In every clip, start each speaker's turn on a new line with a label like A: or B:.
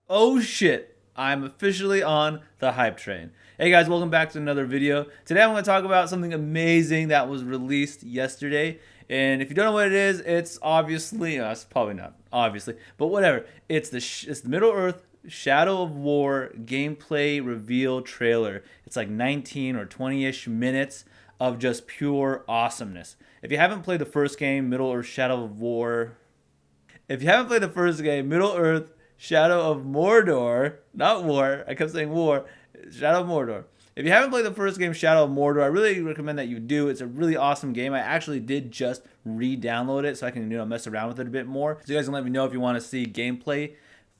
A: Oh shit, I'm officially on the hype train. Hey guys, welcome back to another video. Today I'm going to talk about something amazing that was released yesterday. And if you don't know what it is, it's obviously, it's probably not obviously, but whatever. It's the Middle-earth Shadow of War gameplay reveal trailer. It's like 19 or 20-ish minutes of just pure awesomeness. If you haven't played the first game, Middle-earth Shadow of War, if you haven't played the first game, Middle-earth Shadow of Mordor, not War, I kept saying War, Shadow of Mordor. If you haven't played the first game, Shadow of Mordor, I really recommend that you do. It's a really awesome game. I actually did just re-download it so I can mess around with it a bit more. So you guys can let me know if you want to see gameplay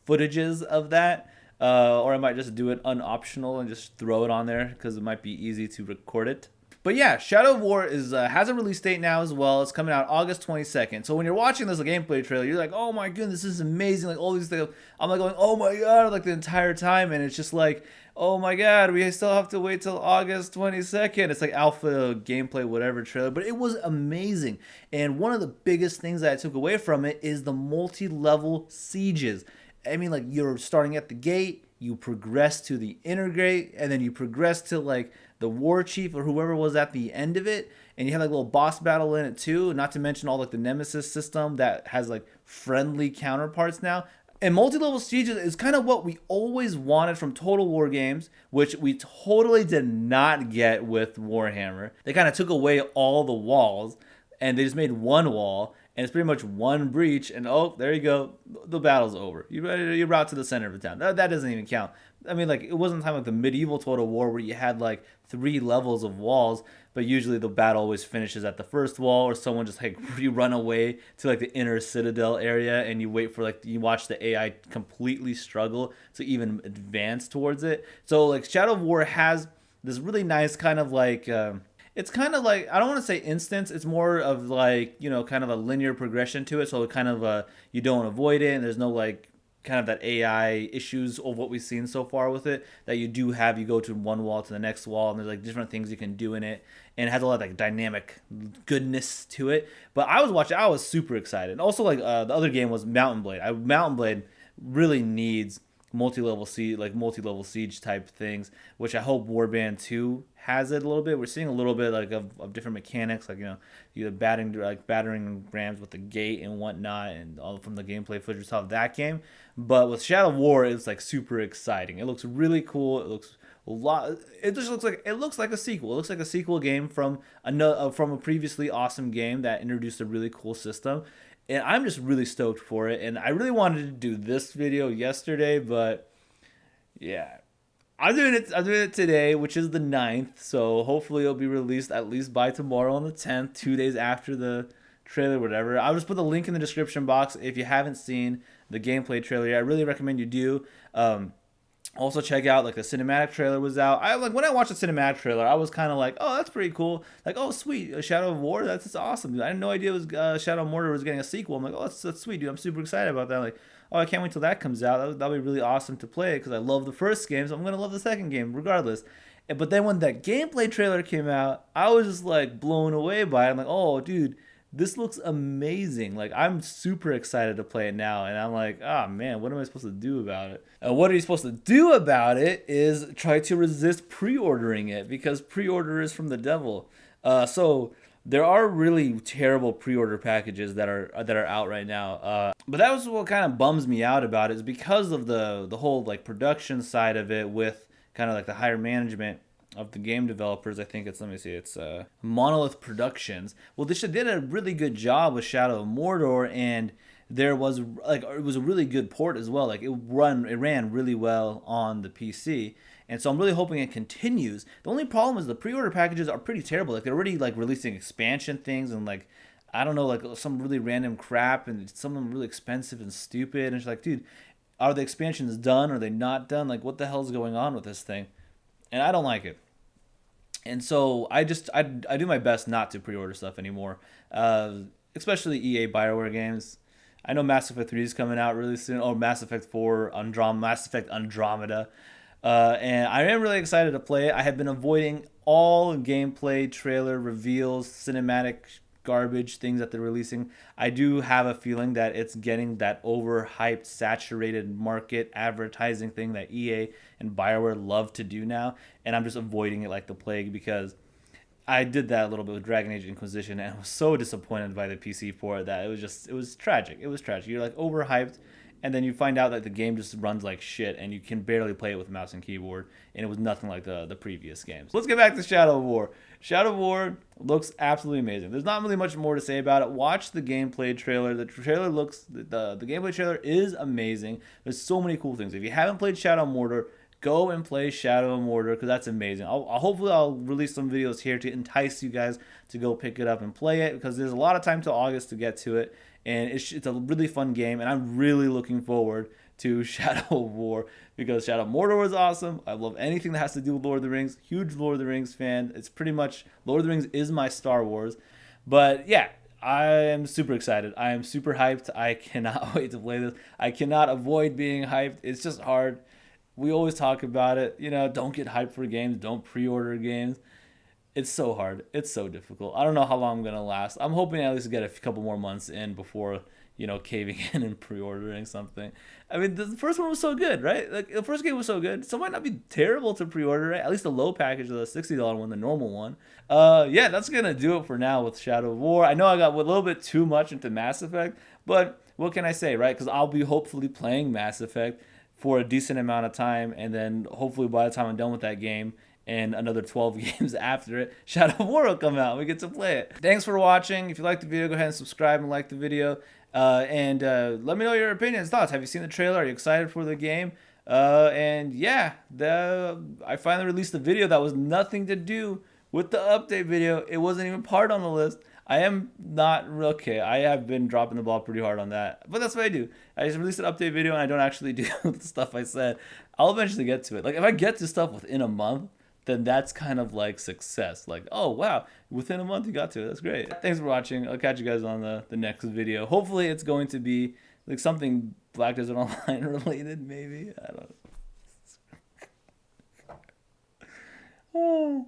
A: footages of that. Or I might just do it unoptional and just throw it on there because it might be easy to record it. But yeah, Shadow of War has a release date now as well. It's coming out August 22nd. So when you're watching this gameplay trailer, you're like, oh my goodness, this is amazing. Like all these things. I'm like going, oh my god, like the entire time. And it's just like, oh my god, we still have to wait till August 22nd. It's like alpha gameplay, whatever trailer. But it was amazing. And one of the biggest things that I took away from it is the multi-level sieges. I mean, like you're starting at the gate, you progress to the inner gate, and then you progress to like the war chief or whoever was at the end of it, and you have like a little boss battle in it too. Not to mention all like the nemesis system that has like friendly counterparts now. And multi-level sieges is kind of what we always wanted from Total War games, which we totally did not get with Warhammer. They kind of took away all the walls, and they just made one wall, and it's pretty much one breach, and oh, there you go, the battle's over. You route to the center of the town. That doesn't even count. I mean, like, it wasn't time like the medieval Total War where you had like 3 levels of walls, but usually the battle always finishes at the first wall, or someone just like you run away to like the inner citadel area, and you wait for like you watch the AI completely struggle to even advance towards it. So like Shadow of War has this really nice kind of like. It's kind of like, I don't want to say instance, it's more of like, kind of a linear progression to it. So it kind of you don't avoid it, and there's no like kind of that AI issues of what we've seen so far with it that you do have. You go to one wall to the next wall, and there's like different things you can do in it, and it has a lot of like dynamic goodness to it. But I was super excited. And also like the other game was Mountain Blade. Mountain Blade really needs multi-level siege type things, which I hope Warband 2 has it a little bit. We're seeing a little bit like of different mechanics, like either battering rams with the gate and whatnot, and all from the gameplay footage we saw of that game. But with Shadow of War, it's like super exciting. It looks really cool. It looks a lot. It just looks like a sequel. It looks like a sequel game from a previously awesome game that introduced a really cool system. And I'm just really stoked for it. And I really wanted to do this video yesterday, but yeah. I'm doing it today, which is the 9th. So hopefully it'll be released at least by tomorrow on the 10th, 2 days after the trailer, whatever. I'll just put the link in the description box if you haven't seen the gameplay trailer. I really recommend you do. Also check out like the cinematic trailer was out. I like when I watched the cinematic trailer, I was kind of like, oh, that's pretty cool. Like, oh, sweet, a Shadow of War, that's awesome. I had no idea it was Shadow of Mordor was getting a sequel. I'm like, oh, that's sweet, dude. I'm super excited about that. Like, oh, I can't wait till that comes out. That'll be really awesome to play because I love the first game, so I'm gonna love the second game regardless. But then when that gameplay trailer came out, I was just like blown away by it. I'm like, oh, dude, this looks amazing. Like, I'm super excited to play it now, and I'm like, oh man, what am I supposed to do about it? And what are you supposed to do about it is try to resist pre-ordering it, because pre-order is from the devil. So there are really terrible pre-order packages that are out right now. But that was what kind of bums me out about it, is because of the whole like production side of it, with kind of like the higher management of the game developers. I think it's, let me see, it's Monolith Productions. Well, they did a really good job with Shadow of Mordor, and there was like, it was a really good port as well. Like it ran really well on the PC. And so I'm really hoping it continues. The only problem is the pre-order packages are pretty terrible. Like they're already like releasing expansion things, and like, I don't know, like some really random crap, and some of them really expensive and stupid. And it's like, dude, are the expansions done? Are they not done? Like, what the hell is going on with this thing? And I don't like it. And so I do my best not to pre-order stuff anymore, especially EA Bioware games. I know Mass Effect 3 is coming out really soon. Oh, Mass Effect 4, Mass Effect Andromeda. And I am really excited to play it. I have been avoiding all gameplay, trailer, reveals, cinematic garbage things that they're releasing, I do have a feeling that it's getting that overhyped, saturated market advertising thing that EA and BioWare love to do now, and I'm just avoiding it like the plague because I did that a little bit with Dragon Age Inquisition, and I was so disappointed by the PC port that it was tragic. It was tragic. You're like overhyped, and then you find out that the game just runs like shit, and you can barely play it with mouse and keyboard, and it was nothing like the previous games. Let's get back to Shadow of War. Shadow of War looks absolutely amazing. There's not really much more to say about it. Watch the gameplay trailer. The trailer looks the gameplay trailer is amazing. There's so many cool things. If you haven't played Shadow of Mordor, go and play Shadow of Mordor because that's amazing. Hopefully I'll release some videos here to entice you guys to go pick it up and play it because there's a lot of time till August to get to it, and it's a really fun game, and I'm really looking forward to Shadow of War because Shadow of Mordor was awesome. I love anything that has to do with Lord of the Rings. Huge Lord of the Rings fan. It's pretty much Lord of the Rings is my Star Wars. But yeah, I am super excited. I am super hyped. I cannot wait to play this. I cannot avoid being hyped. It's just hard. We always talk about it, don't get hyped for games, don't pre-order games. It's so hard. It's so difficult. I don't know how long I'm going to last. I'm hoping at least get a couple more months in before, caving in and pre-ordering something. I mean, the first one was so good, right? Like, the first game was so good. So it might not be terrible to pre-order, right? At least the low package, the $60 one, the normal one. Yeah, that's going to do it for now with Shadow of War. I know I got a little bit too much into Mass Effect, but what can I say, right? Because I'll be hopefully playing Mass Effect for a decent amount of time, and then hopefully by the time I'm done with that game and another 12 games after it, Shadow of War will come out and we get to play it. Thanks for watching. If you liked the video, go ahead and subscribe and like the video, and let me know your opinions, thoughts. Have you seen the trailer? Are you excited for the game? And yeah, I finally released a video that was nothing to do with the update video. It wasn't even part on the list. I am not okay. I have been dropping the ball pretty hard on that, but that's what I do. I just released an update video and I don't actually do the stuff I said. I'll eventually get to it. Like if I get to stuff within a month, then that's kind of like success. Like, oh wow, within a month you got to it. That's great. Thanks for watching. I'll catch you guys on the next video. Hopefully it's going to be like something Black Desert Online related, maybe. I don't know. Oh.